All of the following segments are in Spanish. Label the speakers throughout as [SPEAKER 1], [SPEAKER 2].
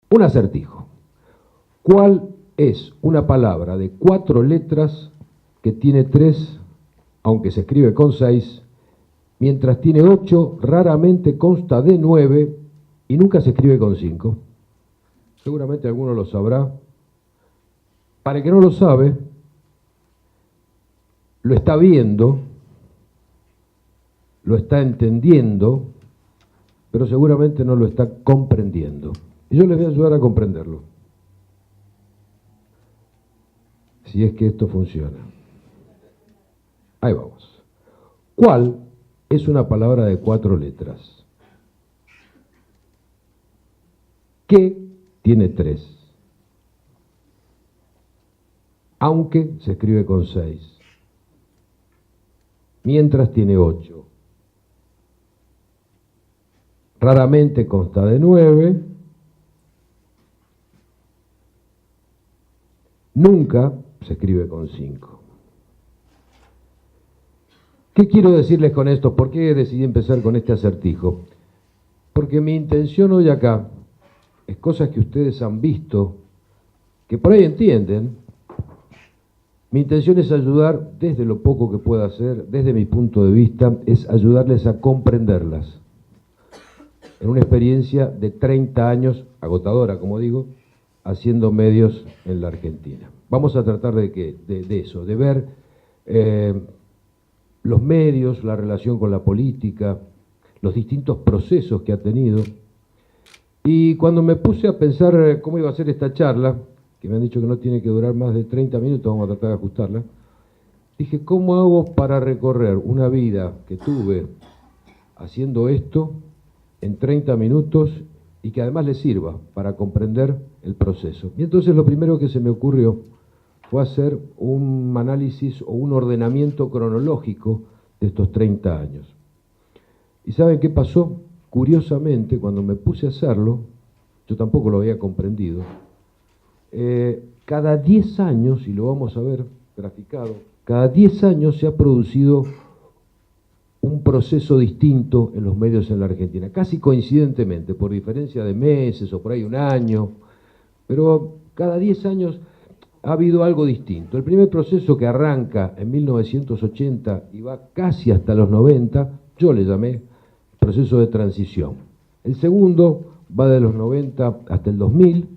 [SPEAKER 1] Un acertijo. ¿Cuál es una palabra de 4 letras que tiene 3, aunque se escribe con 6, mientras tiene 8, raramente consta de 9 y nunca se escribe con 5? Seguramente alguno lo sabrá. Para el que no lo sabe, lo está viendo, lo está entendiendo, pero seguramente no lo está comprendiendo. Y yo les voy a ayudar a comprenderlo, si es que esto funciona. Ahí vamos. ¿Cuál es una palabra de 4 letras? ¿Qué tiene 3? Aunque se escribe con 6. Mientras tiene 8. Raramente consta de 9. Nunca se escribe con 5. ¿Qué quiero decirles con esto? ¿Por qué decidí empezar con este acertijo? Porque mi intención hoy acá es cosas que ustedes han visto, que por ahí entienden. Mi intención es ayudar, desde lo poco que pueda hacer, desde mi punto de vista, es ayudarles a comprenderlas. En una experiencia de 30 años, agotadora, como digo, haciendo medios en la Argentina. Vamos a tratar de eso, de ver los medios, la relación con la política, los distintos procesos que ha tenido. Y cuando me puse a pensar cómo iba a ser esta charla, que me han dicho que no tiene que durar más de 30 minutos, vamos a tratar de ajustarla, dije, ¿cómo hago para recorrer una vida que tuve haciendo esto en 30 minutos y que además le sirva para comprender el proceso? Y entonces lo primero que se me ocurrió fue hacer un análisis o un ordenamiento cronológico de estos 30 años. ¿Y saben qué pasó? Curiosamente, cuando me puse a hacerlo, yo tampoco lo había comprendido, cada 10 años, y lo vamos a ver graficado, cada 10 años se ha producido un proceso distinto en los medios en la Argentina, casi coincidentemente, por diferencia de meses o por ahí un año, pero cada 10 años ha habido algo distinto. El primer proceso que arranca en 1980 y va casi hasta los 90, yo le llamé proceso de transición. El segundo va de los 90 hasta el 2000,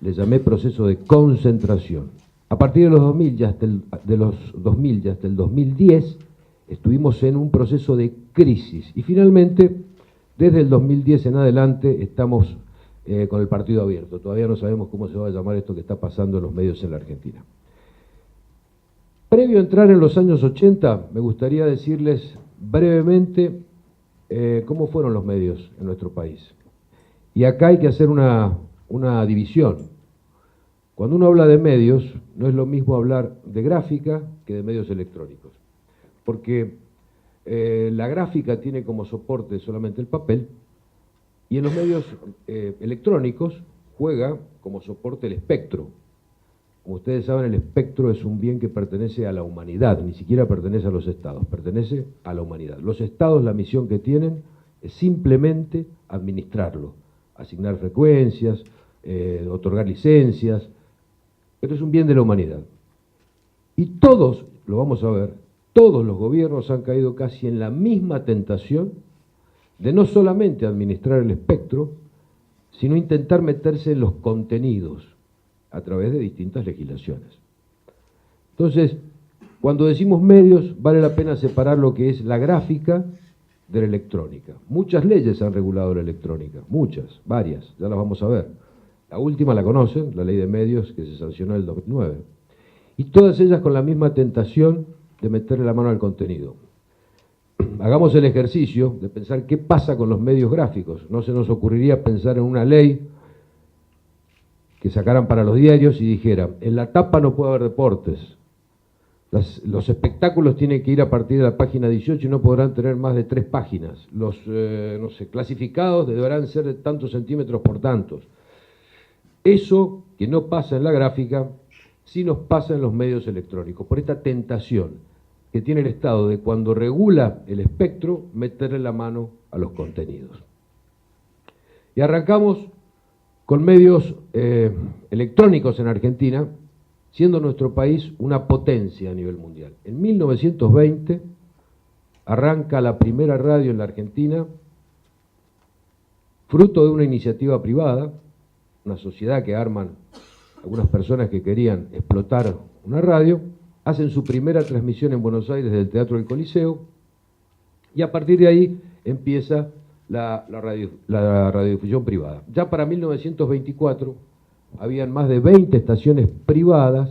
[SPEAKER 1] le llamé proceso de concentración. A partir de los 2000 ya hasta el 2010 estuvimos en un proceso de crisis y finalmente desde el 2010 en adelante estamos con el partido abierto. Todavía no sabemos cómo se va a llamar esto que está pasando en los medios en la Argentina. Previo a entrar en los años 80, me gustaría decirles brevemente cómo fueron los medios en nuestro país. Y acá hay que hacer una división. Cuando uno habla de medios, no es lo mismo hablar de gráfica que de medios electrónicos. Porque la gráfica tiene como soporte solamente el papel, y en los medios electrónicos juega como soporte el espectro. Como ustedes saben, el espectro es un bien que pertenece a la humanidad, ni siquiera pertenece a los estados, pertenece a la humanidad. Los estados, la misión que tienen es simplemente administrarlo, asignar frecuencias, otorgar licencias, pero es un bien de la humanidad. Y todos, lo vamos a ver, todos los gobiernos han caído casi en la misma tentación de no solamente administrar el espectro, sino intentar meterse en los contenidos a través de distintas legislaciones. Entonces, cuando decimos medios, vale la pena separar lo que es la gráfica de la electrónica. Muchas leyes han regulado la electrónica, muchas, varias, ya las vamos a ver. La última la conocen, la ley de medios que se sancionó en el 2009. Y todas ellas con la misma tentación de meterle la mano al contenido. Hagamos el ejercicio de pensar qué pasa con los medios gráficos. No se nos ocurriría pensar en una ley que sacaran para los diarios y dijera, en la tapa no puede haber deportes, los espectáculos tienen que ir a partir de la página 18 y no podrán tener más de 3 páginas, los no sé, clasificados deberán ser de tantos centímetros por tantos. Eso que no pasa en la gráfica, sí nos pasa en los medios electrónicos, por esta tentación que tiene el Estado de cuando regula el espectro, meterle la mano a los contenidos. Y arrancamos con medios electrónicos en Argentina, siendo nuestro país una potencia a nivel mundial. En 1920 arranca la primera radio en la Argentina, fruto de una iniciativa privada, una sociedad que arman algunas personas que querían explotar una radio, hacen su primera transmisión en Buenos Aires del Teatro del Coliseo, y a partir de ahí empieza la radiodifusión privada. Ya para 1924 habían más de 20 estaciones privadas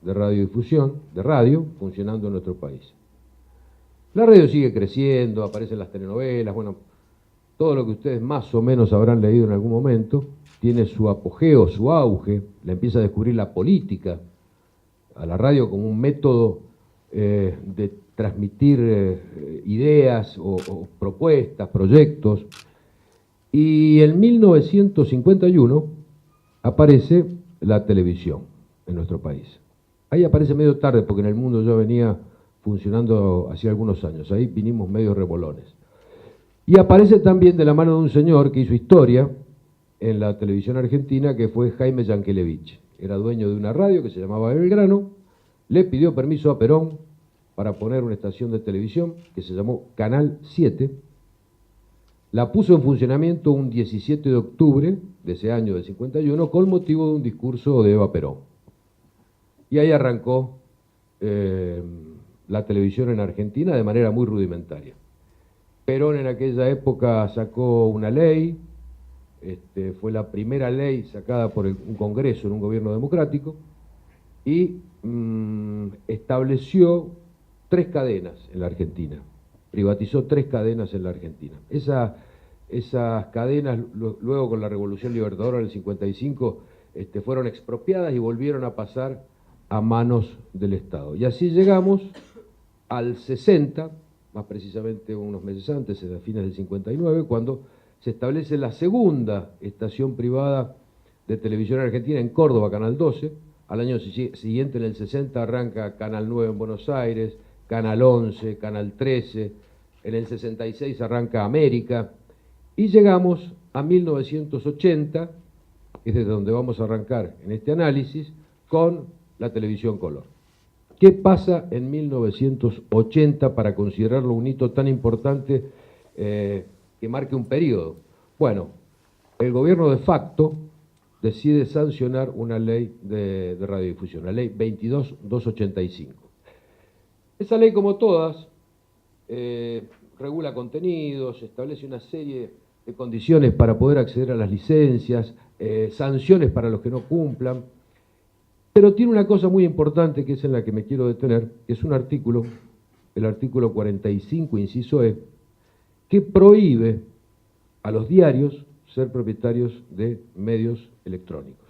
[SPEAKER 1] de radiodifusión, de radio, funcionando en nuestro país. La radio sigue creciendo, aparecen las telenovelas, bueno, todo lo que ustedes más o menos habrán leído en algún momento, tiene su apogeo, su auge, la empieza a descubrir la política, a la radio como un método de transmitir ideas o propuestas, proyectos. Y en 1951 aparece la televisión en nuestro país. Ahí aparece medio tarde porque en el mundo ya venía funcionando hacía algunos años, ahí vinimos medio rebolones. Y aparece también de la mano de un señor que hizo historia en la televisión argentina, que fue Jaime Yankelevich. Era dueño de una radio que se llamaba Belgrano, le pidió permiso a Perón para poner una estación de televisión que se llamó Canal 7, la puso en funcionamiento un 17 de octubre de ese año del 51 con motivo de un discurso de Eva Perón. Y ahí arrancó la televisión en Argentina de manera muy rudimentaria. Perón en aquella época sacó una ley, fue la primera ley sacada por un Congreso en un gobierno democrático, y estableció 3 cadenas en la Argentina, privatizó 3 cadenas en la Argentina. Esas cadenas, luego con la Revolución Libertadora del 55, fueron expropiadas y volvieron a pasar a manos del Estado. Y así llegamos al 60, más precisamente unos meses antes, a fines del 59, cuando se establece la segunda estación privada de televisión argentina en Córdoba, Canal 12. Al año siguiente, en el 60, arranca Canal 9 en Buenos Aires, Canal 11, Canal 13. En el 66 arranca América. Y llegamos a 1980, que es desde donde vamos a arrancar en este análisis, con la televisión color. ¿Qué pasa en 1980 para considerarlo un hito tan importante que marque un periodo? Bueno, el gobierno de facto decide sancionar una ley de radiodifusión, la ley 22.285. Esa ley, como todas, regula contenidos, establece una serie de condiciones para poder acceder a las licencias, sanciones para los que no cumplan, pero tiene una cosa muy importante que es en la que me quiero detener, que es un artículo, el artículo 45, inciso E, que prohíbe a los diarios ser propietarios de medios electrónicos,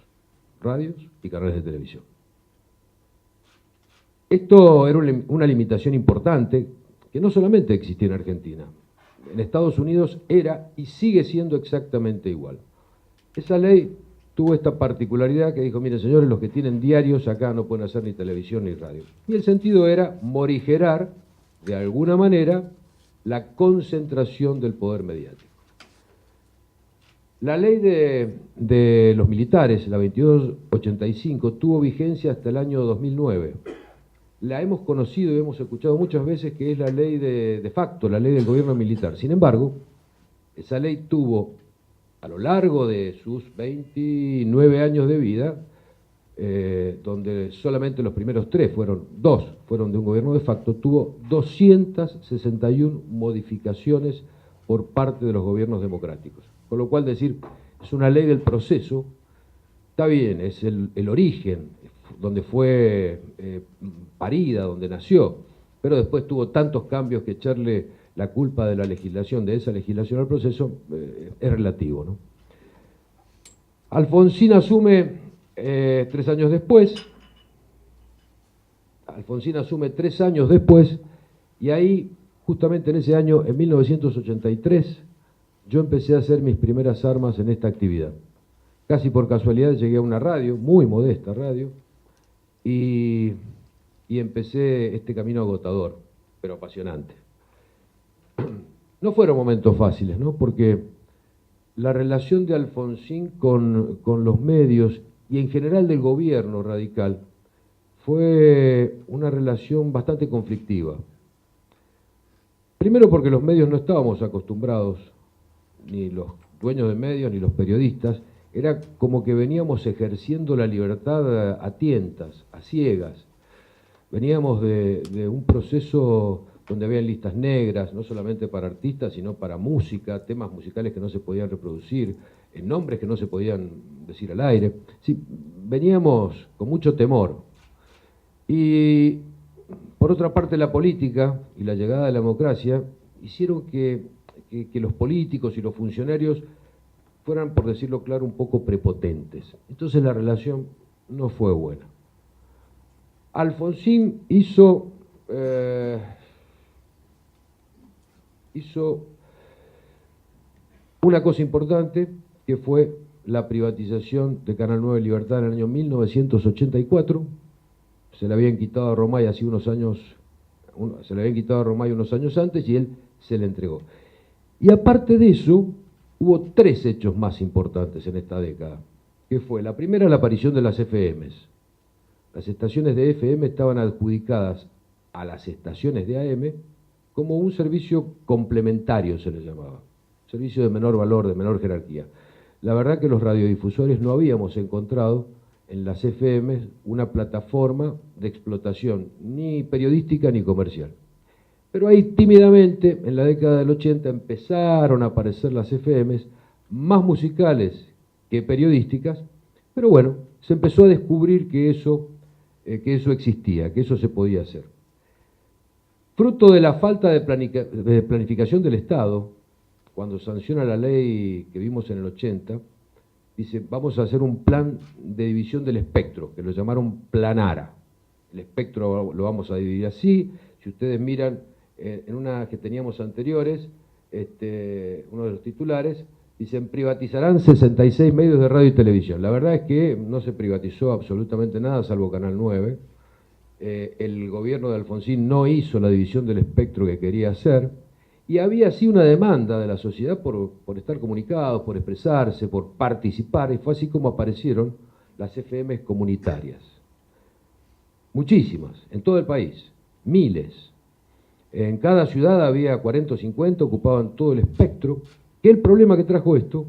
[SPEAKER 1] radios y canales de televisión. Esto era una limitación importante que no solamente existía en Argentina, en Estados Unidos era y sigue siendo exactamente igual. Esa ley tuvo esta particularidad que dijo, miren señores, los que tienen diarios acá no pueden hacer ni televisión ni radio. Y el sentido era morigerar, de alguna manera, la concentración del poder mediático. La ley de los militares, la 2285, tuvo vigencia hasta el año 2009. La hemos conocido y hemos escuchado muchas veces que es la ley de facto, la ley del gobierno militar. Sin embargo, esa ley tuvo, a lo largo de sus 29 años de vida, donde solamente los primeros 2 fueron de un gobierno de facto, tuvo 261 modificaciones por parte de los gobiernos democráticos. Con lo cual decir, es una ley del proceso, está bien, es el origen, donde fue parida, donde nació, pero después tuvo tantos cambios que echarle la culpa de la legislación, de esa legislación al proceso, es relativo, ¿no? Alfonsín asume 3 años después, y ahí, justamente en ese año, en 1983, yo empecé a hacer mis primeras armas en esta actividad. Casi por casualidad llegué a una radio, muy modesta radio, y empecé este camino agotador, pero apasionante. No fueron momentos fáciles, ¿no? Porque la relación de Alfonsín con los medios y en general del gobierno radical fue una relación bastante conflictiva. Primero porque los medios no estábamos acostumbrados, ni los dueños de medios ni los periodistas, era como que veníamos ejerciendo la libertad a tientas, a ciegas. Veníamos de un proceso donde había listas negras, no solamente para artistas, sino para música, temas musicales que no se podían reproducir, nombres que no se podían decir al aire. Sí, veníamos con mucho temor. Y por otra parte la política y la llegada de la democracia hicieron que los políticos y los funcionarios fueran, por decirlo claro, un poco prepotentes. Entonces la relación no fue buena. Alfonsín hizo una cosa importante, que fue la privatización de Canal 9 Libertad en el año 1984. Se le habían quitado a Romay hace unos años, se le habían quitado a Romay unos años antes y él se le entregó. Y aparte de eso, hubo tres hechos más importantes en esta década, que fue la primera, la aparición de las FMs. Las estaciones de FM estaban adjudicadas a las estaciones de AM como un servicio complementario, se le llamaba, servicio de menor valor, de menor jerarquía. La verdad que los radiodifusores no habíamos encontrado en las FM una plataforma de explotación, ni periodística ni comercial. Pero ahí tímidamente, en la década del 80, empezaron a aparecer las FMs, más musicales que periodísticas, pero bueno, se empezó a descubrir que eso existía, que eso se podía hacer. Fruto de la falta de planificación del Estado, cuando sanciona la ley que vimos en el 80, dice, vamos a hacer un plan de división del espectro, que lo llamaron Plan ARA. El espectro lo vamos a dividir así. Si ustedes miran en una que teníamos anteriores, uno de los titulares, dicen, privatizarán 66 medios de radio y televisión. La verdad es que no se privatizó absolutamente nada, salvo Canal 9. El gobierno de Alfonsín no hizo la división del espectro que quería hacer, y había así una demanda de la sociedad por estar comunicados, por expresarse, por participar, y fue así como aparecieron las FMs comunitarias. Muchísimas, en todo el país, miles. En cada ciudad había 40 o 50, ocupaban todo el espectro, que el problema que trajo esto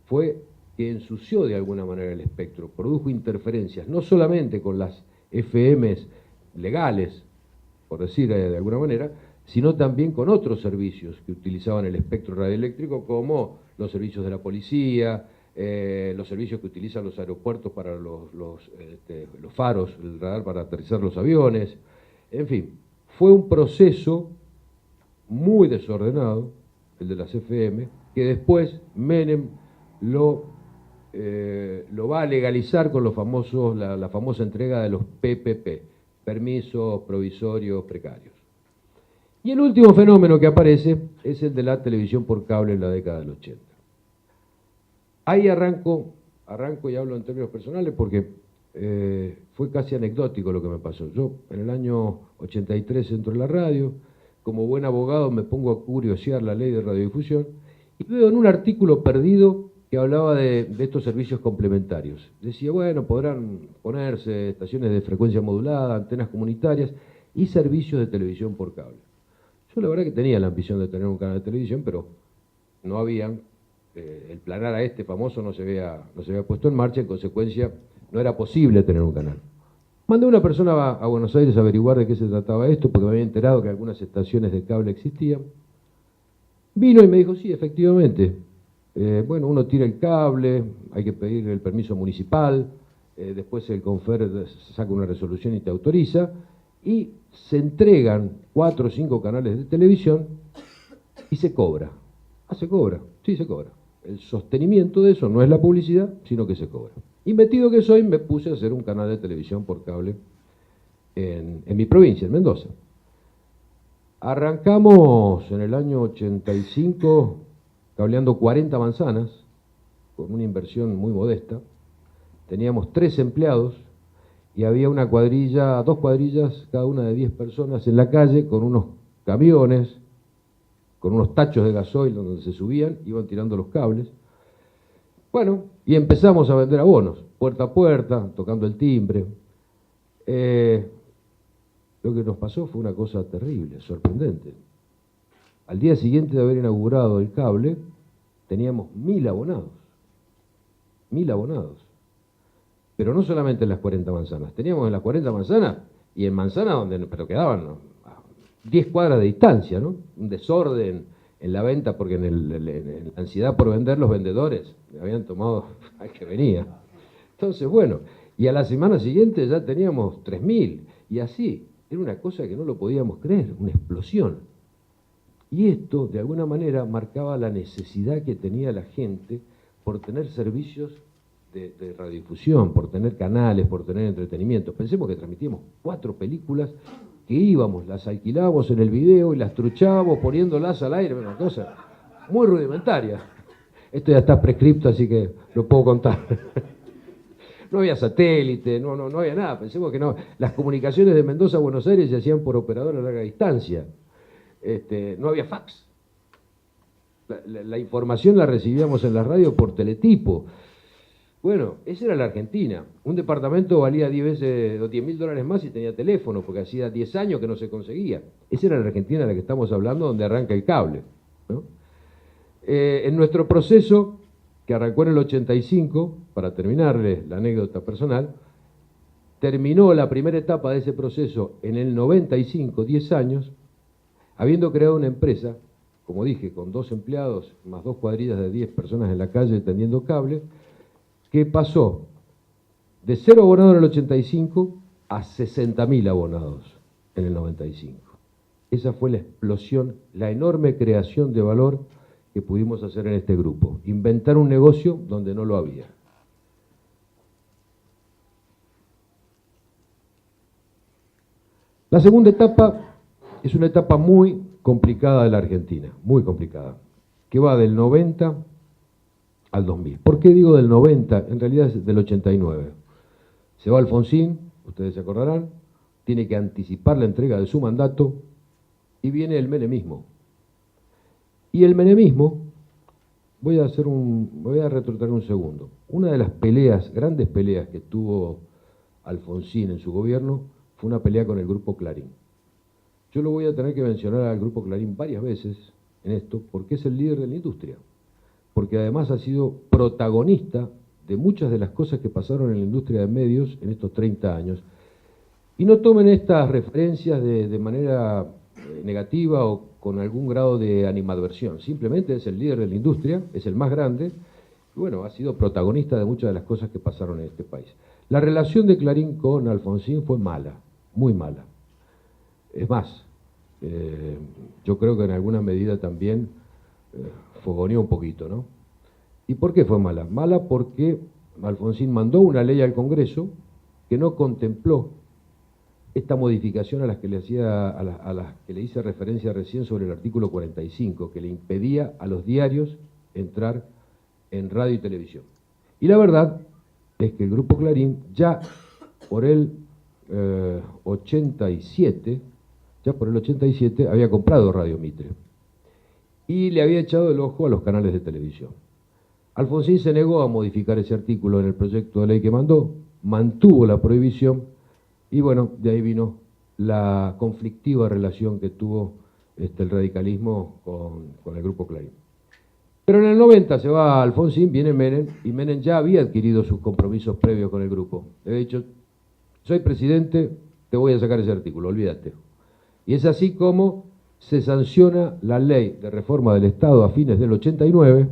[SPEAKER 1] fue que ensució de alguna manera el espectro, produjo interferencias, no solamente con las FMs legales, por decir de alguna manera, sino también con otros servicios que utilizaban el espectro radioeléctrico, como los servicios de la policía, los servicios que utilizan los aeropuertos para los faros, el radar para aterrizar los aviones. En fin, fue un proceso muy desordenado, el de las FM, que después Menem lo va a legalizar con la famosa entrega de los PPP, permisos provisorios precarios. Y el último fenómeno que aparece es el de la televisión por cable en la década del 80. Ahí arranco y hablo en términos personales porque fue casi anecdótico lo que me pasó. Yo en el año 83 entro en la radio, como buen abogado me pongo a curiosear la ley de radiodifusión y veo en un artículo perdido que hablaba de estos servicios complementarios. Decía, bueno, podrán ponerse estaciones de frecuencia modulada, antenas comunitarias y servicios de televisión por cable. Yo la verdad que tenía la ambición de tener un canal de televisión, pero no habían, el Plan ARA famoso no se había puesto en marcha, en consecuencia no era posible tener un canal. Mandé a una persona a Buenos Aires a averiguar de qué se trataba esto, porque me había enterado que algunas estaciones de cable existían. Vino y me dijo, sí, efectivamente, bueno, uno tira el cable, hay que pedir el permiso municipal, después el CONFER saca una resolución y te autoriza, y se entregan 4 o 5 canales de televisión y se cobra. Ah, se cobra, sí se cobra. El sostenimiento de eso no es la publicidad, sino que se cobra. Y metido que soy, me puse a hacer un canal de televisión por cable en mi provincia, en Mendoza. Arrancamos en el año 85 cableando 40 manzanas, con una inversión muy modesta. Teníamos 3 empleados y había una cuadrilla, 2 cuadrillas, cada una de 10 personas en la calle, con unos camiones, con unos tachos de gasoil donde se subían, iban tirando los cables. Bueno, y empezamos a vender abonos, puerta a puerta, tocando el timbre. Lo que nos pasó fue una cosa terrible, sorprendente. Al día siguiente de haber inaugurado el cable, teníamos 1000 abonados. 1000 abonados. Pero no solamente en las 40 manzanas. Teníamos en las 40 manzanas y en manzanas pero quedaban 10 cuadras de distancia, ¿no? Un desorden en la venta porque en la ansiedad por vender los vendedores habían tomado al que venía. Entonces, bueno, y a la semana siguiente ya teníamos 3000 y así. Era una cosa que no lo podíamos creer, una explosión. Y esto, de alguna manera, marcaba la necesidad que tenía la gente por tener servicios de radiodifusión, por tener canales, por tener entretenimiento. Pensemos que transmitíamos 4 películas que íbamos, las alquilábamos en el video y las truchábamos poniéndolas al aire, una cosa muy rudimentaria. Esto ya está prescripto, así que lo puedo contar. No había satélite, no había nada. Pensemos que no. Las comunicaciones de Mendoza a Buenos Aires se hacían por operador a larga distancia. No había fax. La información la recibíamos en la radio por teletipo. Bueno, esa era la Argentina. Un departamento valía 10 veces o $10.000 más y tenía teléfono, porque hacía 10 años que no se conseguía. Esa era la Argentina de la que estamos hablando, donde arranca el cable, ¿no? En nuestro proceso, que arrancó en el 85, para terminarles la anécdota personal, terminó la primera etapa de ese proceso en el 95, 10 años, habiendo creado una empresa, como dije, con 2 empleados, más 2 cuadrillas de 10 personas en la calle tendiendo cable, que pasó de 0 abonados en el 85 a 60.000 abonados en el 95. Esa fue la explosión, la enorme creación de valor que pudimos hacer en este grupo. Inventar un negocio donde no lo había. La segunda etapa es una etapa muy complicada de la Argentina, muy complicada, que va del 90 al 2000. ¿Por qué digo del 90? En realidad es del 89. Se va Alfonsín, ustedes se acordarán, tiene que anticipar la entrega de su mandato y viene el menemismo. Y el menemismo, voy a retrotraer un segundo. Una de las peleas, grandes peleas que tuvo Alfonsín en su gobierno fue una pelea con el Grupo Clarín. Yo lo voy a tener que mencionar al Grupo Clarín varias veces en esto, porque es el líder de la industria. Porque además ha sido protagonista de muchas de las cosas que pasaron en la industria de medios en estos 30 años. Y no tomen estas referencias de manera negativa o con algún grado de animadversión. Simplemente es el líder de la industria, es el más grande, y bueno, ha sido protagonista de muchas de las cosas que pasaron en este país. La relación de Clarín con Alfonsín fue mala, muy mala. Es más, yo creo que en alguna medida también fogoneó un poquito, ¿no? ¿Y por qué fue mala? Mala porque Alfonsín mandó una ley al Congreso que no contempló esta modificación a las que le hice referencia recién sobre el artículo 45, que le impedía a los diarios entrar en radio y televisión. Y la verdad es que el Grupo Clarín ya por el 87 había comprado Radio Mitre y le había echado el ojo a los canales de televisión. Alfonsín se negó a modificar ese artículo en el proyecto de ley que mandó, mantuvo la prohibición y bueno, de ahí vino la conflictiva relación que tuvo el radicalismo con el Grupo Clarín. Pero en el 90 se va Alfonsín, viene Menem, y Menem ya había adquirido sus compromisos previos con el grupo. Le he dicho, soy presidente, te voy a sacar ese artículo, olvídate. Y es así como se sanciona la ley de reforma del Estado a fines del 89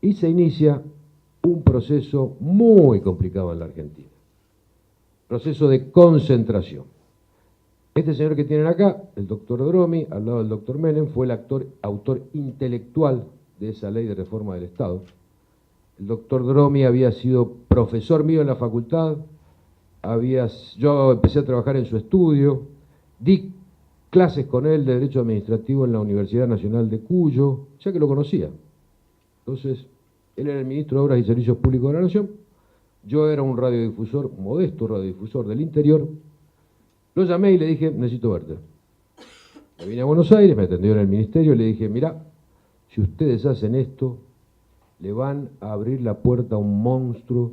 [SPEAKER 1] y se inicia un proceso muy complicado en la Argentina. Proceso de concentración. Este señor que tienen acá, el doctor Dromi, al lado del doctor Menem, fue el autor intelectual de esa ley de reforma del Estado. El doctor Dromi había sido profesor mío en la facultad, yo empecé a trabajar en su estudio, di clases con él de Derecho Administrativo en la Universidad Nacional de Cuyo, ya que lo conocía. Entonces, él era el ministro de Obras y Servicios Públicos de la Nación, yo era un radiodifusor, modesto radiodifusor del interior. Lo llamé y le dije, necesito verte. Me vine a Buenos Aires, me atendió en el ministerio y le dije, mirá, si ustedes hacen esto, le van a abrir la puerta a un monstruo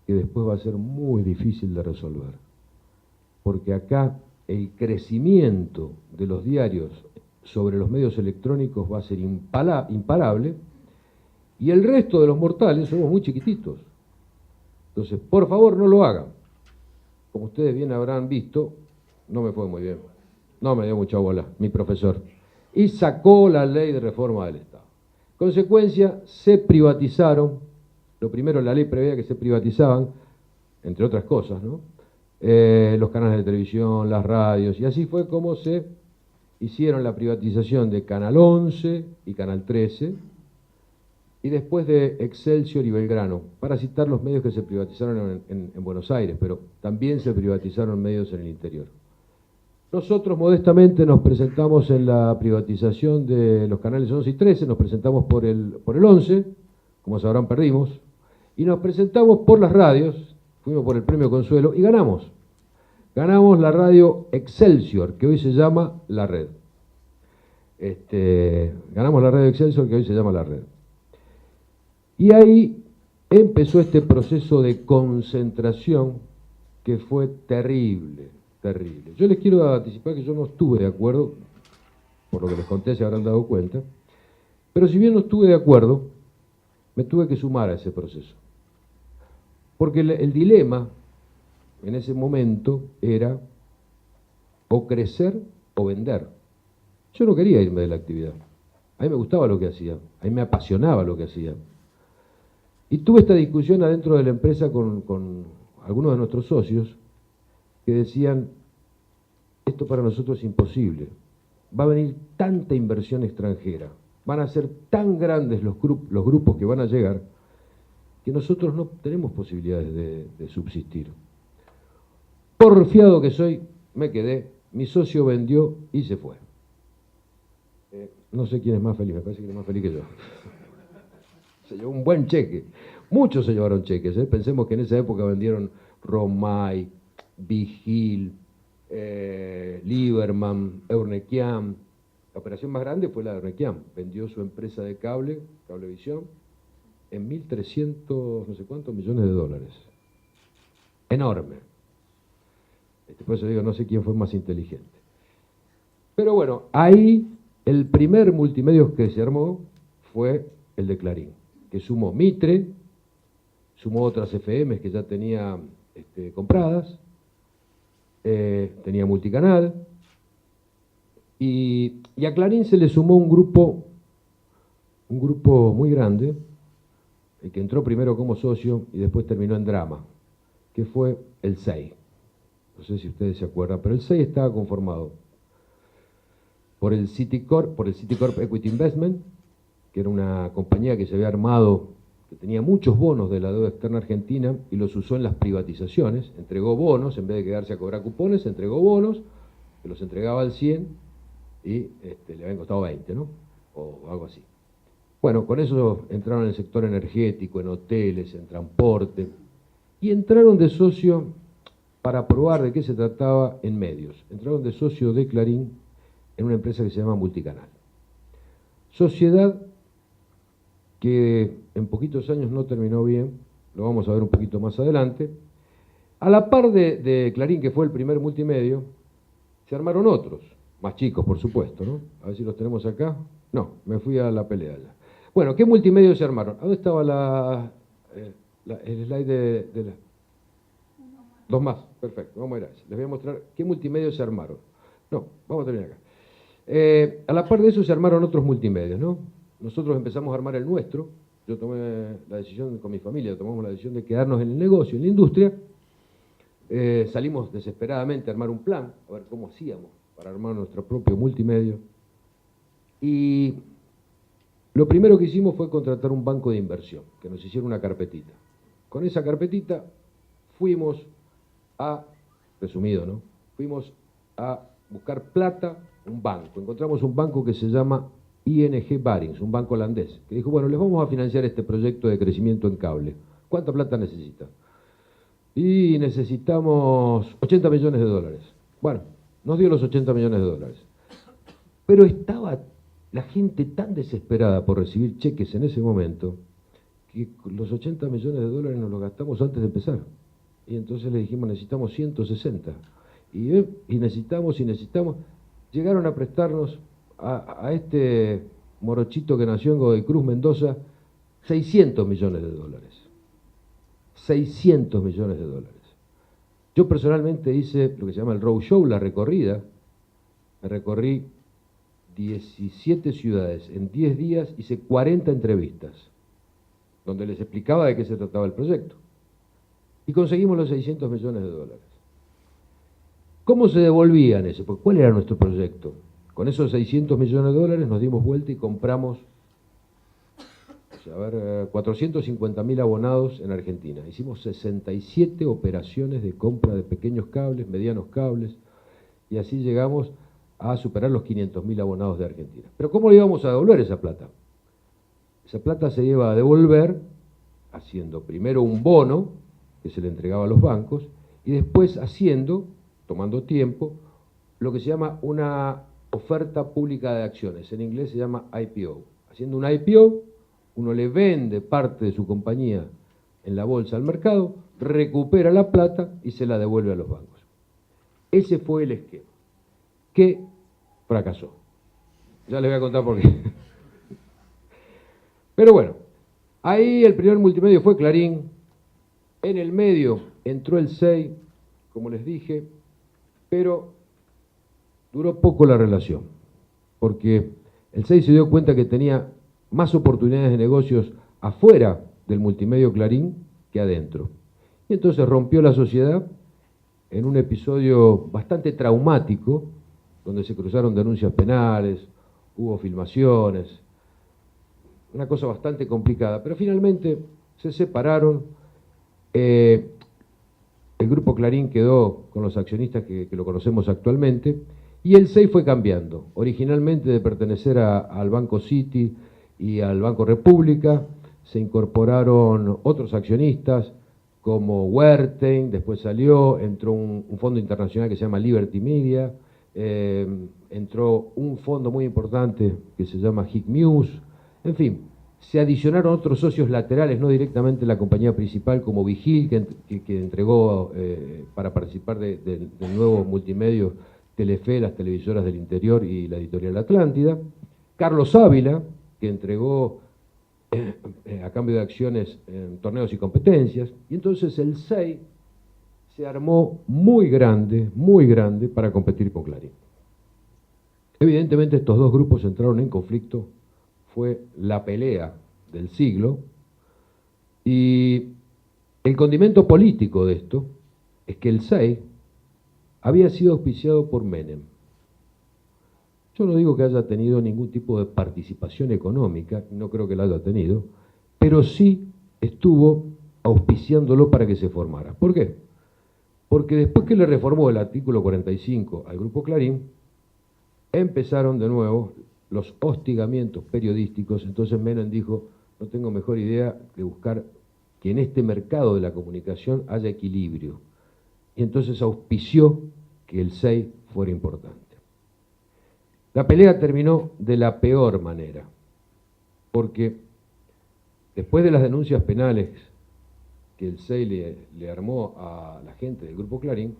[SPEAKER 1] que después va a ser muy difícil de resolver. Porque acá el crecimiento de los diarios sobre los medios electrónicos va a ser imparable, y el resto de los mortales somos muy chiquititos. Entonces, por favor, no lo hagan. Como ustedes bien habrán visto, no me fue muy bien. No me dio mucha bola, mi profesor. Y sacó la ley de reforma del Estado. Consecuencia, se privatizaron. Lo primero, la ley preveía que se privatizaban, entre otras cosas, ¿no? Los canales de televisión, las radios, y así fue como se hicieron la privatización de Canal 11 y Canal 13, y después de Excelsior y Belgrano, para citar los medios que se privatizaron en Buenos Aires, pero también se privatizaron medios en el interior. Nosotros modestamente nos presentamos en la privatización de los canales 11 y 13, nos presentamos por el 11, como sabrán perdimos, y nos presentamos por las radios, fuimos por el premio Consuelo y ganamos. Ganamos la radio Excelsior, que hoy se llama La Red. Ganamos la radio Excelsior, que hoy se llama La Red. Y ahí empezó este proceso de concentración que fue terrible, terrible. Yo les quiero anticipar que yo no estuve de acuerdo, por lo que les conté se habrán dado cuenta, pero si bien no estuve de acuerdo, me tuve que sumar a ese proceso. Porque el dilema en ese momento era o crecer o vender. Yo no quería irme de la actividad. A mí me gustaba lo que hacía, a mí me apasionaba lo que hacía. Y tuve esta discusión adentro de la empresa con algunos de nuestros socios que decían, esto para nosotros es imposible, va a venir tanta inversión extranjera, van a ser tan grandes los grupos que van a llegar, que nosotros no tenemos posibilidades de subsistir. Porfiado que soy, me quedé, mi socio vendió y se fue. No sé quién es más feliz, me parece que es más feliz que yo. Se llevó un buen cheque. Muchos se llevaron cheques. Pensemos que en esa época vendieron Romay, Vigil, Lieberman, Eurnequian. La operación más grande fue la de Eurnequian. Vendió su empresa de cable, Cablevisión, en 1.300, no sé cuántos millones de dólares. Enorme. Por eso digo, no sé quién fue más inteligente. Pero bueno, ahí el primer multimedios que se armó fue el de Clarín, que sumó Mitre, sumó otras FMs que ya tenía compradas, tenía multicanal, y a Clarín se le sumó un grupo muy grande, el que entró primero como socio y después terminó en Drama, que fue el 6. No sé si ustedes se acuerdan, pero el 6 estaba conformado por el Citicorp Equity Investment, que era una compañía que se había armado, que tenía muchos bonos de la deuda externa argentina y los usó en las privatizaciones, entregó bonos, en vez de quedarse a cobrar cupones, entregó bonos, que los entregaba al 100 y le habían costado 20, ¿no? O algo así. Bueno, con eso entraron en el sector energético, en hoteles, en transporte, y entraron de socio para probar de qué se trataba en medios. Entraron de socio de Clarín en una empresa que se llama Multicanal. Sociedad que en poquitos años no terminó bien, lo vamos a ver un poquito más adelante. A la par de Clarín, que fue el primer multimedio, se armaron otros, más chicos por supuesto, ¿no? A ver si los tenemos acá. No, me fui a la pelea ya. Bueno, ¿qué multimedios se armaron? ¿A dónde estaba el slide de la... Dos más, perfecto, vamos a ir a eso. Les voy a mostrar qué multimedios se armaron. No, vamos a terminar acá. A la par de eso se armaron otros multimedios, ¿no? Nosotros empezamos a armar el nuestro. Yo tomé la decisión con mi familia, tomamos la decisión de quedarnos en el negocio, en la industria. Salimos desesperadamente a armar un plan, a ver cómo hacíamos para armar nuestro propio multimedio. Y lo primero que hicimos fue contratar un banco de inversión, que nos hiciera una carpetita. Con esa carpetita fuimos a, resumido, ¿no? Fuimos a buscar plata, un banco. Encontramos un banco que se llama ING Barings, un banco holandés, que dijo, bueno, les vamos a financiar este proyecto de crecimiento en cable. ¿Cuánta plata necesitan? Y necesitamos 80 millones de dólares. Bueno, nos dio los 80 millones de dólares. Pero estaba la gente tan desesperada por recibir cheques en ese momento, que los 80 millones de dólares nos los gastamos antes de empezar. Y entonces le dijimos, necesitamos 160. Y necesitamos. Llegaron a prestarnos a este morochito que nació en Godoy Cruz, Mendoza, 600 millones de dólares. 600 millones de dólares. Yo personalmente hice lo que se llama el roadshow, la recorrida. Me recorrí 17 ciudades. En 10 días hice 40 entrevistas, donde les explicaba de qué se trataba el proyecto. Y conseguimos los 600 millones de dólares. ¿Cómo se devolvían eso? Porque ¿cuál era nuestro proyecto? Con esos 600 millones de dólares nos dimos vuelta y compramos 450.000 abonados en Argentina. Hicimos 67 operaciones de compra de pequeños cables, medianos cables, y así llegamos a superar los 500.000 abonados de Argentina. Pero ¿cómo le íbamos a devolver esa plata? Esa plata se iba a devolver haciendo primero un bono que se le entregaba a los bancos y después tomando tiempo, lo que se llama una oferta pública de acciones. En inglés se llama IPO. Haciendo un IPO, uno le vende parte de su compañía en la bolsa al mercado, recupera la plata y se la devuelve a los bancos. Ese fue el esquema, que fracasó. Ya les voy a contar por qué. Pero bueno, ahí el primer multimedio fue Clarín. En el medio entró el SEI, como les dije, pero duró poco la relación, porque el SEI se dio cuenta que tenía más oportunidades de negocios afuera del multimedio Clarín que adentro. Y entonces rompió la sociedad en un episodio bastante traumático, donde se cruzaron denuncias penales, hubo filmaciones, una cosa bastante complicada, pero finalmente se separaron. El grupo Clarín quedó con los accionistas que lo conocemos actualmente, y el SEI fue cambiando. Originalmente de pertenecer al Banco City y al Banco República, se incorporaron otros accionistas como Wertheim, después entró un fondo internacional que se llama Liberty Media, entró un fondo muy importante que se llama Hick News, en fin, se adicionaron otros socios laterales, no directamente la compañía principal como Vigil, que entregó para participar del nuevo multimedio Telefe, las televisoras del interior y la editorial Atlántida, Carlos Ávila, que entregó a cambio de acciones en torneos y competencias, y entonces el SEI se armó muy grande para competir con Clarín. Evidentemente estos dos grupos entraron en conflicto, fue la pelea del siglo, y el condimento político de esto es que el SEI había sido auspiciado por Menem. Yo no digo que haya tenido ningún tipo de participación económica, no creo que la haya tenido, pero sí estuvo auspiciándolo para que se formara. ¿Por qué? Porque después que le reformó el artículo 45 al Grupo Clarín, empezaron de nuevo los hostigamientos periodísticos. Entonces Menem dijo, no tengo mejor idea que buscar que en este mercado de la comunicación haya equilibrio. Y entonces auspició que el SEI fuera importante. La pelea terminó de la peor manera, porque después de las denuncias penales que el SEI le armó a la gente del Grupo Clarín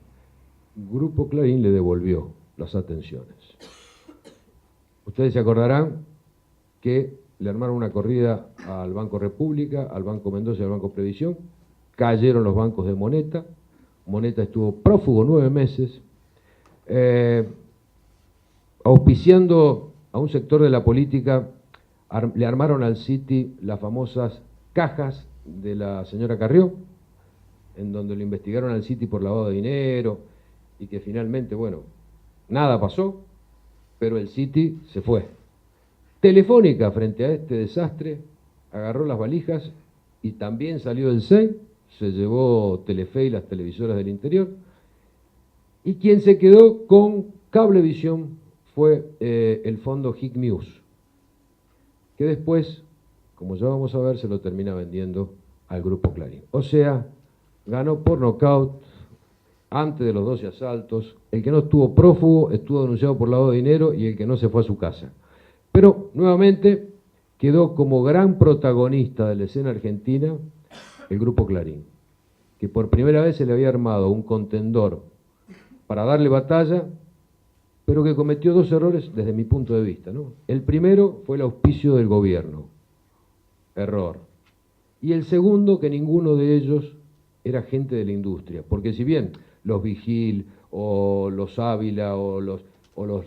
[SPEAKER 1] le devolvió las atenciones. Ustedes se acordarán que le armaron una corrida al Banco República, al Banco Mendoza y al Banco Previsión, cayeron los bancos de Moneta, Moneta estuvo prófugo 9 meses, auspiciando a un sector de la política, le armaron al City las famosas cajas de la señora Carrió, en donde lo investigaron al City por lavado de dinero, y que finalmente, bueno, nada pasó, pero el City se fue. Telefónica, frente a este desastre, agarró las valijas y también salió del SEI, se llevó Telefe y las televisoras del interior, y quien se quedó con Cablevisión fue el fondo Hick News, que después, como ya vamos a ver, se lo termina vendiendo al Grupo Clarín. O sea, ganó por nocaut antes de los 12 asaltos. El que no estuvo prófugo estuvo denunciado por lavado de dinero, y el que no se fue a su casa. Pero, nuevamente, quedó como gran protagonista de la escena argentina el Grupo Clarín, que por primera vez se le había armado un contendor para darle batalla, pero que cometió dos errores desde mi punto de vista, ¿no? El primero fue el auspicio del gobierno, error. Y el segundo, que ninguno de ellos era gente de la industria, porque si bien los Vigil, o los Ávila, o los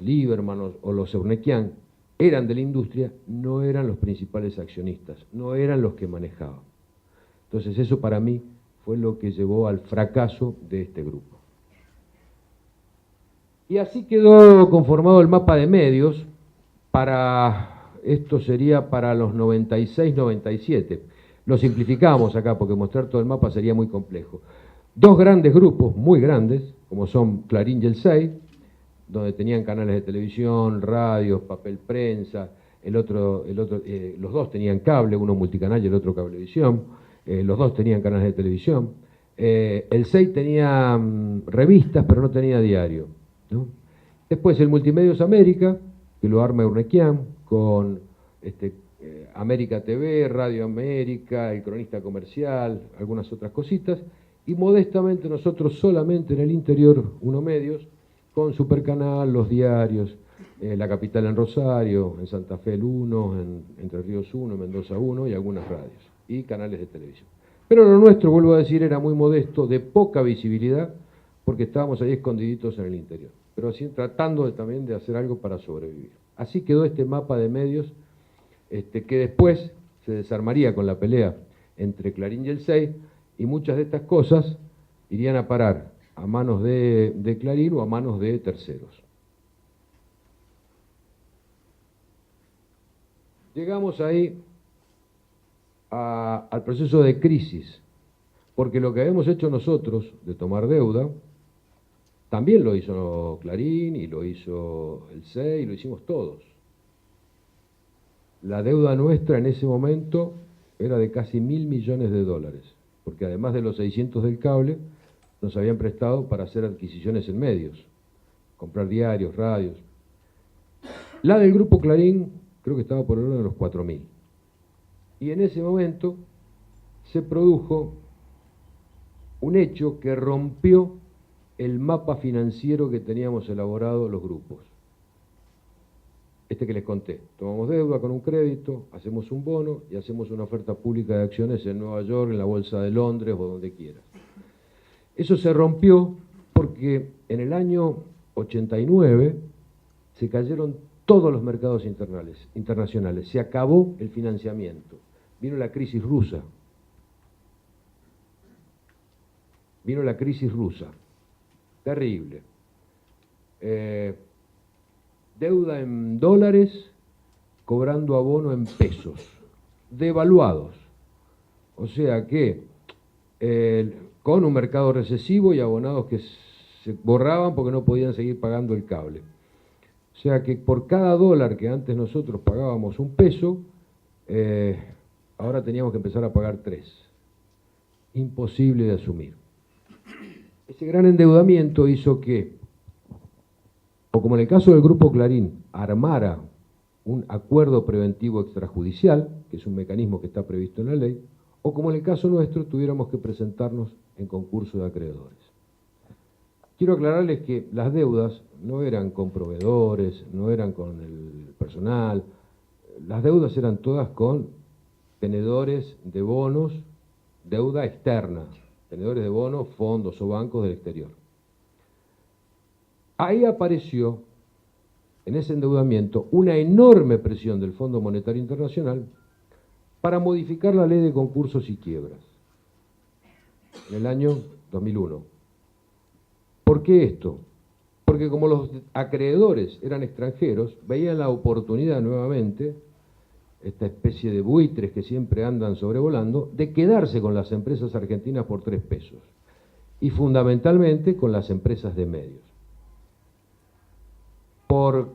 [SPEAKER 1] Lieberman, o los Eurnequian eran de la industria, no eran los principales accionistas, no eran los que manejaban. Entonces eso para mí fue lo que llevó al fracaso de este grupo. Y así quedó conformado el mapa de medios esto sería para los 96-97. Lo simplificamos acá porque mostrar todo el mapa sería muy complejo. Dos grandes grupos, muy grandes, como son Clarín y el 6, donde tenían canales de televisión, radios, papel prensa, los dos tenían cable, uno multicanal y el otro cablevisión, los dos tenían canales de televisión. El 6 tenía revistas, pero no tenía diario, ¿no? Después el Multimedios América, que lo arma Eurnequian, con América TV, Radio América, El Cronista Comercial, algunas otras cositas, y modestamente nosotros solamente en el interior, Uno Medios, con Supercanal, los diarios, La Capital en Rosario, en Santa Fe el 1, en Entre Ríos 1, Mendoza 1 y algunas radios, y canales de televisión. Pero lo nuestro, vuelvo a decir, era muy modesto, de poca visibilidad, porque estábamos ahí escondiditos en el interior, pero así tratando también de hacer algo para sobrevivir. Así quedó este mapa de medios, que después se desarmaría con la pelea entre Clarín y el 6, y muchas de estas cosas irían a parar a manos de Clarín o a manos de terceros. Llegamos ahí al proceso de crisis, porque lo que habíamos hecho nosotros de tomar deuda, también lo hizo Clarín y lo hizo el 6 y lo hicimos todos. La deuda nuestra en ese momento era de casi $1.000 millones, porque además de los 600 del cable, nos habían prestado para hacer adquisiciones en medios, comprar diarios, radios. La del Grupo Clarín creo que estaba por el orden de los 4.000. Y en ese momento se produjo un hecho que rompió el mapa financiero que teníamos elaborado los grupos. Que les conté. Tomamos deuda con un crédito, hacemos un bono y hacemos una oferta pública de acciones en Nueva York, en la Bolsa de Londres o donde quiera. Eso se rompió porque en el año 89 se cayeron todos los mercados internacionales, se acabó el financiamiento. Vino la crisis rusa. Terrible. Deuda en dólares, cobrando abono en pesos, devaluados. O sea que con un mercado recesivo y abonados que se borraban porque no podían seguir pagando el cable. O sea que por cada dólar que antes nosotros pagábamos un peso, ahora teníamos que empezar a pagar 3. Imposible de asumir. Ese gran endeudamiento hizo que, o como en el caso del Grupo Clarín, armara un acuerdo preventivo extrajudicial, que es un mecanismo que está previsto en la ley, o como en el caso nuestro, tuviéramos que presentarnos en concurso de acreedores. Quiero aclararles que las deudas no eran con proveedores, no eran con el personal, las deudas eran todas con tenedores de bonos, deuda externa, tenedores de bonos, fondos o bancos del exterior. Ahí apareció, en ese endeudamiento, una enorme presión del Fondo Monetario Internacional para modificar la ley de concursos y quiebras en el año 2001. ¿Por qué esto? Porque como los acreedores eran extranjeros, veían la oportunidad nuevamente, esta especie de buitres que siempre andan sobrevolando, de quedarse con las empresas argentinas por 3 pesos, y fundamentalmente con las empresas de medios. Por,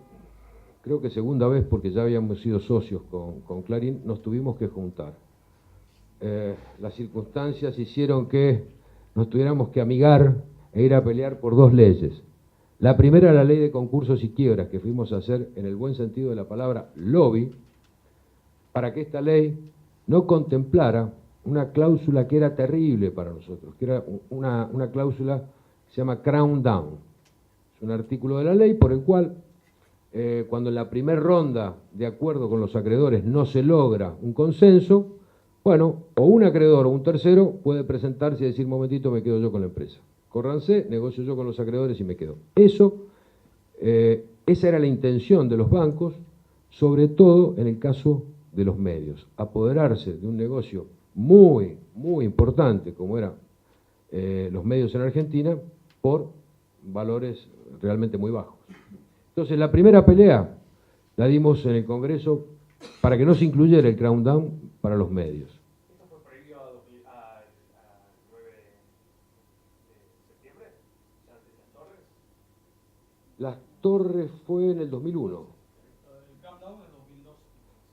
[SPEAKER 1] creo que segunda vez, porque ya habíamos sido socios con Clarín, nos tuvimos que juntar. Las circunstancias hicieron que nos tuviéramos que amigar e ir a pelear por 2 leyes. La primera, la ley de concursos y quiebras, que fuimos a hacer, en el buen sentido de la palabra, lobby, para que esta ley no contemplara una cláusula que era terrible para nosotros, que era una cláusula que se llama Crown Down. Es un artículo de la ley por el cual, cuando en la primera ronda de acuerdo con los acreedores no se logra un consenso, bueno, o un acreedor o un tercero puede presentarse y decir, momentito, me quedo yo con la empresa. Córranse, negocio yo con los acreedores y me quedo. Esa era la intención de los bancos, sobre todo en el caso de los medios, apoderarse de un negocio muy, muy importante como eran los medios en Argentina por valores realmente muy bajos. Entonces la primera pelea la dimos en el Congreso para que no se incluyera el Crown Down para los medios.
[SPEAKER 2] ¿Esto fue previo al 9 de septiembre? ¿Antes de las Torres?
[SPEAKER 1] Las Torres fue en el 2001.
[SPEAKER 2] El Crown Down en 2002.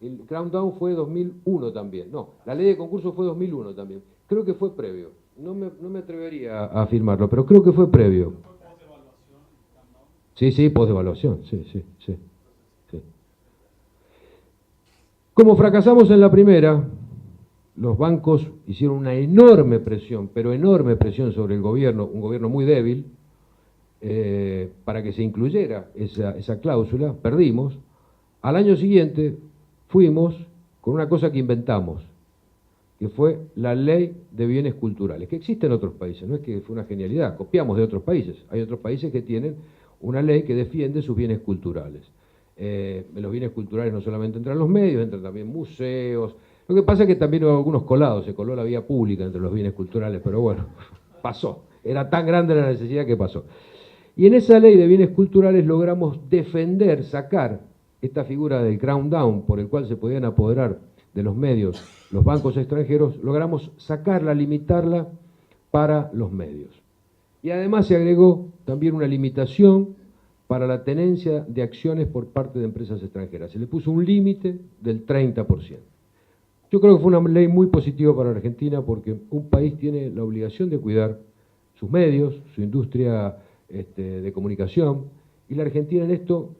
[SPEAKER 1] El Crown Down fue 2001 también. No, la ley de concurso fue 2001 también. Creo que fue previo. No me atrevería a afirmarlo, pero creo que fue previo.
[SPEAKER 2] ¿Fue post-evaluación el Crown Down?
[SPEAKER 1] Sí, post-evaluación, sí. Como fracasamos en la primera, los bancos hicieron una enorme presión, pero enorme presión sobre el gobierno, un gobierno muy débil, para que se incluyera esa cláusula. Perdimos. Al año siguiente fuimos con una cosa que inventamos, que fue la ley de bienes culturales, que existe en otros países, no es que fue una genialidad, copiamos de otros países. Hay otros países que tienen una ley que defiende sus bienes culturales. Los bienes culturales no solamente entran los medios, entran también museos. Lo que pasa es que también hubo algunos colados, se coló la vía pública entre los bienes culturales, pero bueno, pasó. Era tan grande la necesidad que pasó. Y en esa ley de bienes culturales logramos defender, sacar esta figura del Crown Down, por el cual se podían apoderar de los medios los bancos extranjeros, logramos sacarla, limitarla para los medios. Y además se agregó también una limitación para la tenencia de acciones por parte de empresas extranjeras. Se le puso un límite del 30%. Yo creo que fue una ley muy positiva para Argentina porque un país tiene la obligación de cuidar sus medios, su industria de comunicación, y la Argentina en esto,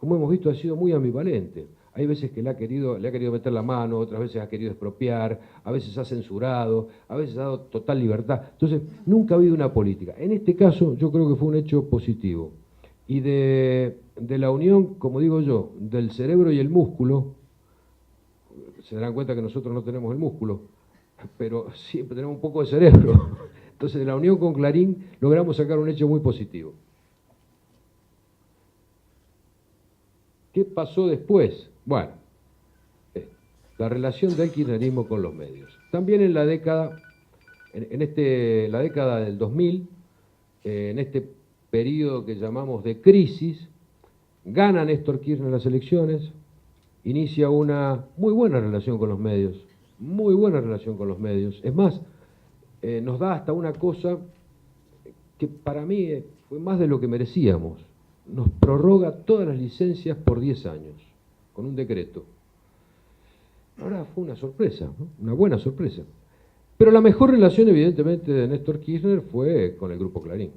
[SPEAKER 1] como hemos visto, ha sido muy ambivalente. Hay veces que le ha querido meter la mano, otras veces ha querido expropiar, a veces ha censurado, a veces ha dado total libertad. Entonces, nunca ha habido una política. En este caso, yo creo que fue un hecho positivo. Y de la unión, como digo yo, del cerebro y el músculo, se darán cuenta que nosotros no tenemos el músculo, pero siempre tenemos un poco de cerebro. Entonces, de la unión con Clarín logramos sacar un hecho muy positivo. ¿Qué pasó después? Bueno, la relación del kirchnerismo con los medios. También en la década, la década del 2000, en este periodo que llamamos de crisis, gana Néstor Kirchner las elecciones, inicia una muy buena relación con los medios, muy buena relación con los medios. Es más, nos da hasta una cosa que para mí fue más de lo que merecíamos. Nos prorroga todas las licencias por 10 años, con un decreto. Ahora fue una sorpresa, ¿no? Una buena sorpresa. Pero la mejor relación, evidentemente, de Néstor Kirchner fue con el Grupo Clarín.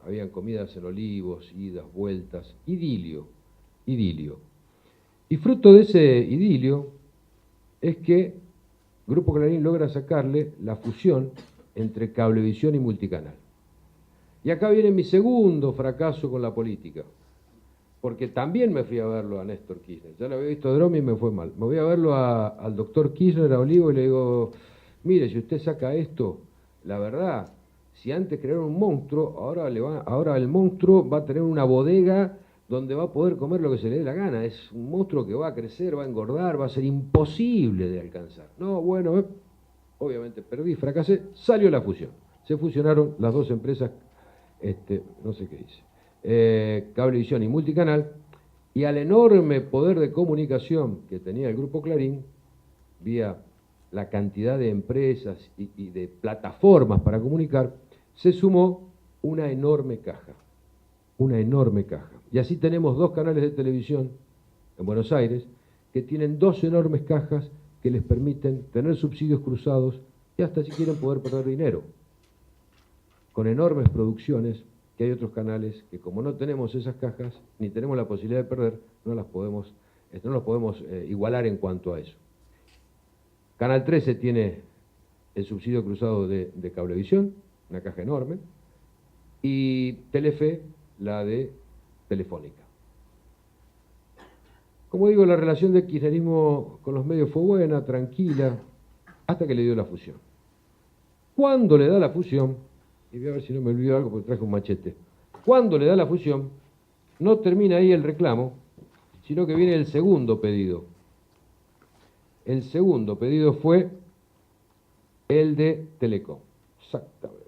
[SPEAKER 1] Habían comidas en Olivos, idas, vueltas, idilio. Y fruto de ese idilio es que Grupo Clarín logra sacarle la fusión entre Cablevisión y Multicanal. Y acá viene mi segundo fracaso con la política, porque también me fui a verlo a Néstor Kirchner. Ya lo había visto a Dromi y me fue mal. Me voy a verlo al doctor Kirchner, a Olivo, y le digo, mire, si usted saca esto, la verdad, si antes crearon un monstruo, ahora el monstruo va a tener una bodega donde va a poder comer lo que se le dé la gana. Es un monstruo que va a crecer, va a engordar, va a ser imposible de alcanzar. No, bueno, obviamente perdí, fracasé, salió la fusión. Se fusionaron las dos empresas, no sé qué dice, Cablevisión y Multicanal, y al enorme poder de comunicación que tenía el Grupo Clarín, vía la cantidad de empresas y de plataformas para comunicar, se sumó una enorme caja. Y así tenemos dos canales de televisión en Buenos Aires que tienen dos enormes cajas que les permiten tener subsidios cruzados y hasta si quieren poder perder dinero, con enormes producciones que hay otros canales que como no tenemos esas cajas, ni tenemos la posibilidad de perder, no las podemos No los podemos igualar en cuanto a eso. Canal 13 tiene el subsidio cruzado de Cablevisión, una caja enorme, y Telefe, la de Telefónica. Como digo, la relación del kirchnerismo con los medios fue buena, tranquila, hasta que le dio la fusión. Cuando le da la fusión, y voy a ver si no me olvido algo porque traje un machete, cuando le da la fusión, no termina ahí el reclamo, sino que viene el segundo pedido. El segundo pedido fue el de Telecom. Exactamente.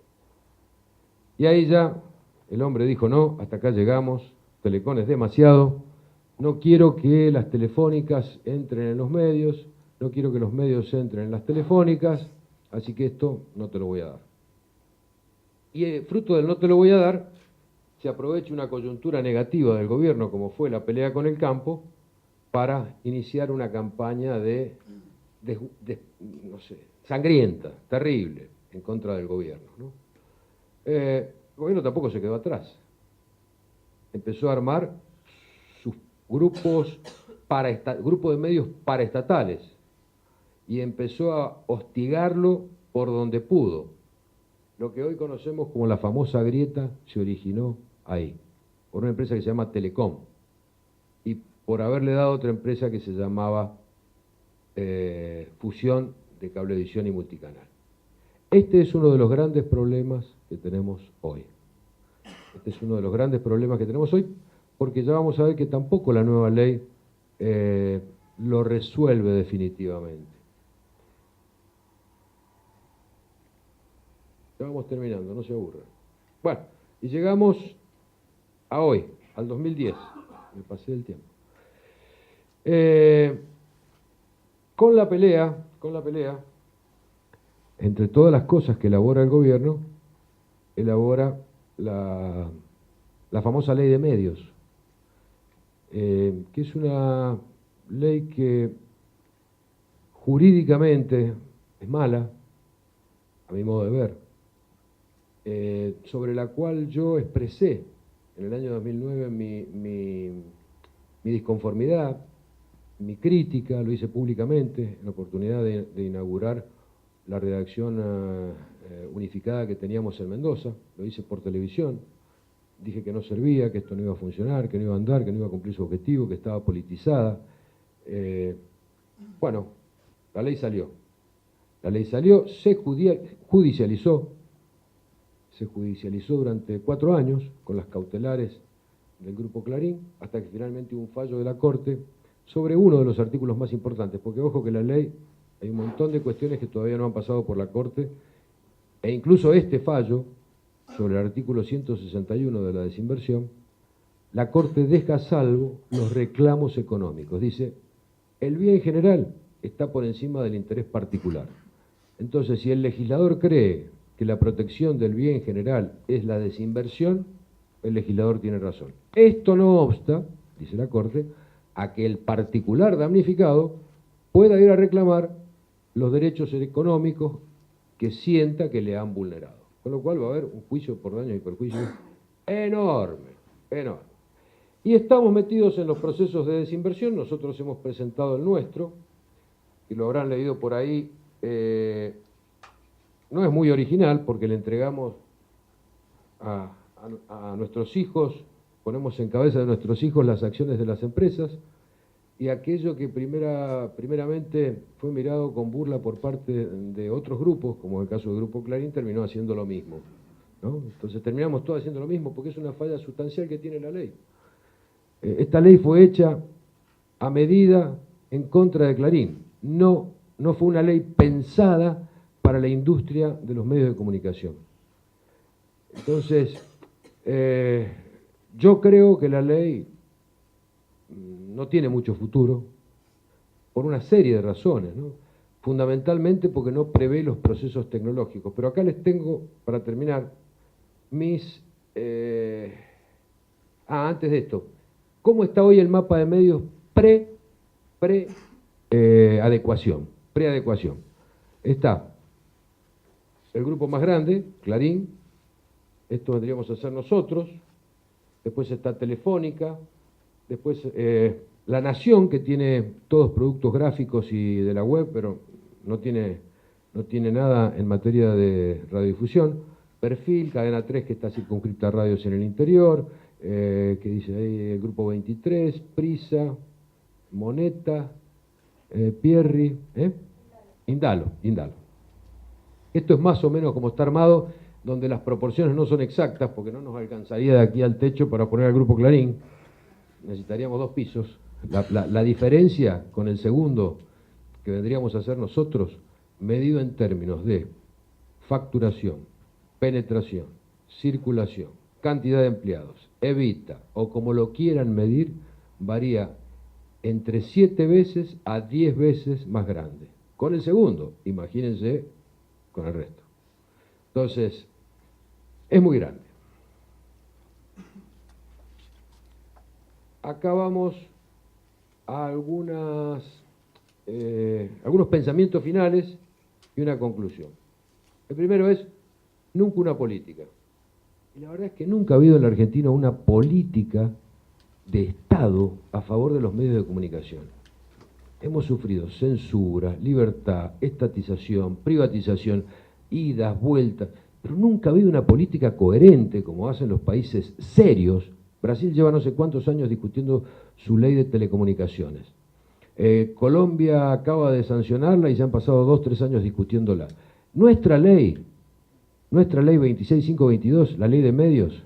[SPEAKER 1] Y ahí ya el hombre dijo, no, hasta acá llegamos, Telecom es demasiado, no quiero que las telefónicas entren en los medios, no quiero que los medios entren en las telefónicas, así que esto no te lo voy a dar. Y fruto del no te lo voy a dar, se aprovecha una coyuntura negativa del gobierno, como fue la pelea con el campo, para iniciar una campaña no sé, sangrienta, terrible, en contra del gobierno, ¿no? El gobierno tampoco se quedó atrás. Empezó a armar sus grupos de medios paraestatales y empezó a hostigarlo por donde pudo. Lo que hoy conocemos como la famosa grieta se originó ahí, por una empresa que se llama Telecom y por haberle dado a otra empresa que se llamaba Fusión de Cablevisión y Multicanal. Este es uno de los grandes problemas que tenemos hoy. Este es uno de los grandes problemas que tenemos hoy, porque ya vamos a ver que tampoco la nueva ley lo resuelve definitivamente. Ya vamos terminando, no se aburran. Bueno, y llegamos a hoy, al 2010. Me pasé del tiempo. Con la pelea, entre todas las cosas que elabora el gobierno, elabora la famosa ley de medios, que es una ley que jurídicamente es mala, a mi modo de ver, sobre la cual yo expresé en el año 2009 mi disconformidad, mi crítica, lo hice públicamente en la oportunidad de inaugurar la redacción unificada que teníamos en Mendoza, lo hice por televisión, dije que no servía, que esto no iba a funcionar, que no iba a andar, que no iba a cumplir su objetivo, que estaba politizada. Bueno, la ley salió, se judicializó durante 4 años con las cautelares del Grupo Clarín, hasta que finalmente hubo un fallo de la Corte sobre uno de los artículos más importantes, porque ojo que la ley, hay un montón de cuestiones que todavía no han pasado por la Corte, e incluso este fallo, sobre el artículo 161 de la desinversión, la Corte deja a salvo los reclamos económicos. Dice, el bien general está por encima del interés particular. Entonces, si el legislador cree que la protección del bien general es la desinversión, el legislador tiene razón. Esto no obsta, dice la Corte, a que el particular damnificado pueda ir a reclamar los derechos económicos que sienta que le han vulnerado. Con lo cual va a haber un juicio por daños y perjuicios enorme, enorme. Y estamos metidos en los procesos de desinversión, nosotros hemos presentado el nuestro, y lo habrán leído por ahí, no es muy original porque le entregamos a nuestros hijos, ponemos en cabeza de nuestros hijos las acciones de las empresas, y aquello que primeramente fue mirado con burla por parte de otros grupos, como el caso del Grupo Clarín, terminó haciendo lo mismo, ¿no? Entonces terminamos todos haciendo lo mismo porque es una falla sustancial que tiene la ley. Esta ley fue hecha a medida en contra de Clarín, no fue una ley pensada para la industria de los medios de comunicación. Entonces, yo creo que la ley no tiene mucho futuro por una serie de razones, ¿no? Fundamentalmente porque no prevé los procesos tecnológicos. Pero acá les tengo, para terminar, antes de esto, ¿cómo está hoy el mapa de medios preadecuación? Está el grupo más grande, Clarín, esto vendríamos a hacer nosotros, después está Telefónica, después La Nación, que tiene todos productos gráficos y de la web, pero no tiene nada en materia de radiodifusión. Perfil, Cadena 3, que está circunscripta a radios en el interior, que dice ahí el Grupo 23, Prisa, Moneta, Pierri, Indalo. Esto es más o menos como está armado, donde las proporciones no son exactas, porque no nos alcanzaría de aquí al techo para poner al Grupo Clarín. Necesitaríamos 2 pisos. La diferencia con el segundo que vendríamos a hacer nosotros, medido en términos de facturación, penetración, circulación, cantidad de empleados, evita, o como lo quieran medir, varía entre 7 veces a 10 veces más grande. Con el segundo, imagínense con el resto. Entonces, es muy grande. Acá vamos a algunos pensamientos finales y una conclusión. El primero es, nunca una política. Y la verdad es que nunca ha habido en la Argentina una política de Estado a favor de los medios de comunicación. Hemos sufrido censura, libertad, estatización, privatización, idas, vueltas, pero nunca ha habido una política coherente como hacen los países serios. Brasil lleva no sé cuántos años discutiendo su ley de telecomunicaciones. Colombia acaba de sancionarla y se han pasado 2 o 3 años discutiéndola. Nuestra ley 26522, la ley de medios,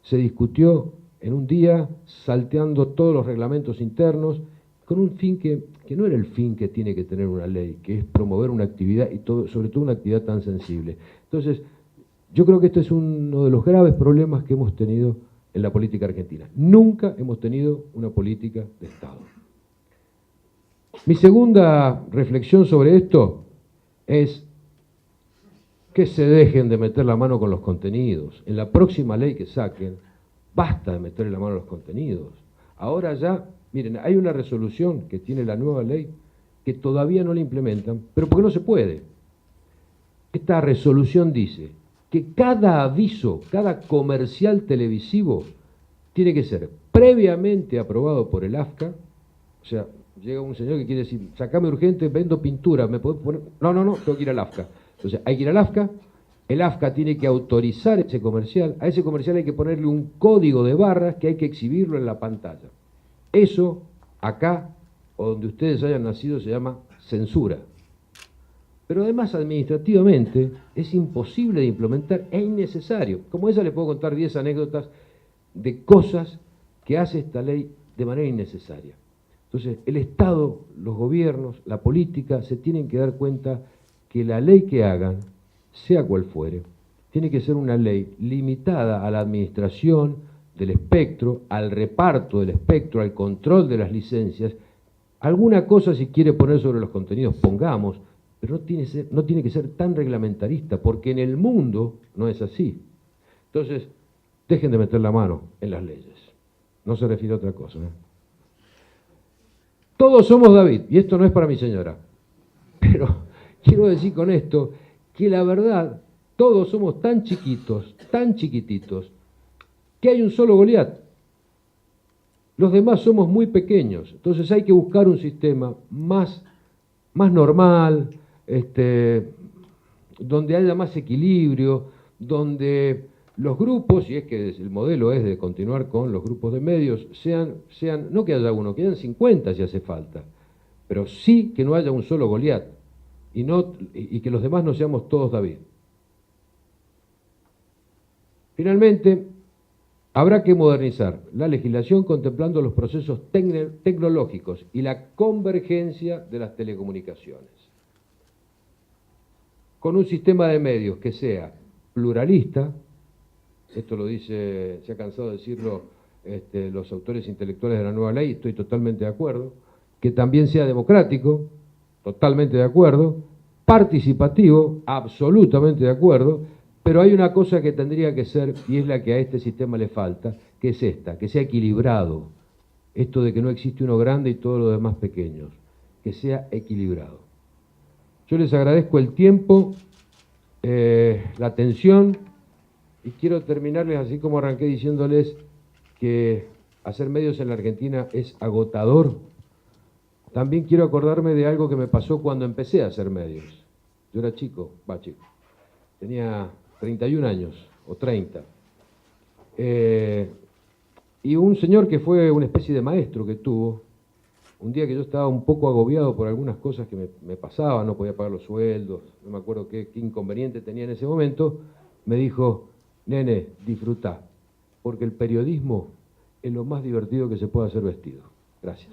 [SPEAKER 1] se discutió en un día salteando todos los reglamentos internos con un fin que no era el fin que tiene que tener una ley, que es promover una actividad y sobre todo una actividad tan sensible. Entonces, yo creo que este es uno de los graves problemas que hemos tenido en la política argentina. Nunca hemos tenido una política de Estado. Mi segunda reflexión sobre esto es que se dejen de meter la mano con los contenidos. En la próxima ley que saquen, basta de meterle la mano a los contenidos. Ahora ya, miren, hay una resolución que tiene la nueva ley que todavía no la implementan, pero porque no se puede. Esta resolución dice que cada aviso, cada comercial televisivo tiene que ser previamente aprobado por el AFCA. O sea, llega un señor que quiere decir, sacame urgente, vendo pintura, ¿me podés poner? No, tengo que ir al AFCA. Entonces, hay que ir al AFCA, el AFCA tiene que autorizar ese comercial, a ese comercial hay que ponerle un código de barras que hay que exhibirlo en la pantalla. Eso, acá, o donde ustedes hayan nacido, se llama censura. Pero además, administrativamente, es imposible de implementar, es innecesario. Como esa les puedo contar 10 anécdotas de cosas que hace esta ley de manera innecesaria. Entonces, el Estado, los gobiernos, la política, se tienen que dar cuenta que la ley que hagan, sea cual fuere, tiene que ser una ley limitada a la administración del espectro, al reparto del espectro, al control de las licencias. Alguna cosa, si quiere poner sobre los contenidos, pongamos, pero no tiene que ser tan reglamentarista, porque en el mundo no es así. Entonces, dejen de meter la mano en las leyes. No se refiere a otra cosa, ¿eh? Todos somos David, y esto no es para mi señora, pero quiero decir con esto que la verdad, todos somos tan chiquitos, tan chiquititos, que hay un solo Goliat. Los demás somos muy pequeños, entonces hay que buscar un sistema más normal, donde haya más equilibrio, donde los grupos, y es que el modelo es de continuar con los grupos de medios, sean no que haya uno, que hayan 50 si hace falta, pero sí que no haya un solo Goliat, y que los demás no seamos todos David. Finalmente, habrá que modernizar la legislación contemplando los procesos tecnológicos y la convergencia de las telecomunicaciones, con un sistema de medios que sea pluralista. Esto lo dice, se ha cansado de decirlo los autores intelectuales de la nueva ley, estoy totalmente de acuerdo, que también sea democrático, totalmente de acuerdo, participativo, absolutamente de acuerdo, pero hay una cosa que tendría que ser, y es la que a este sistema le falta, que es esta, que sea equilibrado, esto de que no existe uno grande y todos los demás pequeños, que sea equilibrado. Yo les agradezco el tiempo, la atención, y quiero terminarles así como arranqué diciéndoles que hacer medios en la Argentina es agotador, también quiero acordarme de algo que me pasó cuando empecé a hacer medios. Yo era chico, tenía 31 años o 30. Y un señor que fue una especie de maestro que tuvo, un día que yo estaba un poco agobiado por algunas cosas que me pasaban, no podía pagar los sueldos, no me acuerdo qué inconveniente tenía en ese momento, me dijo: nene, disfrutá, porque el periodismo es lo más divertido que se puede hacer vestido. Gracias.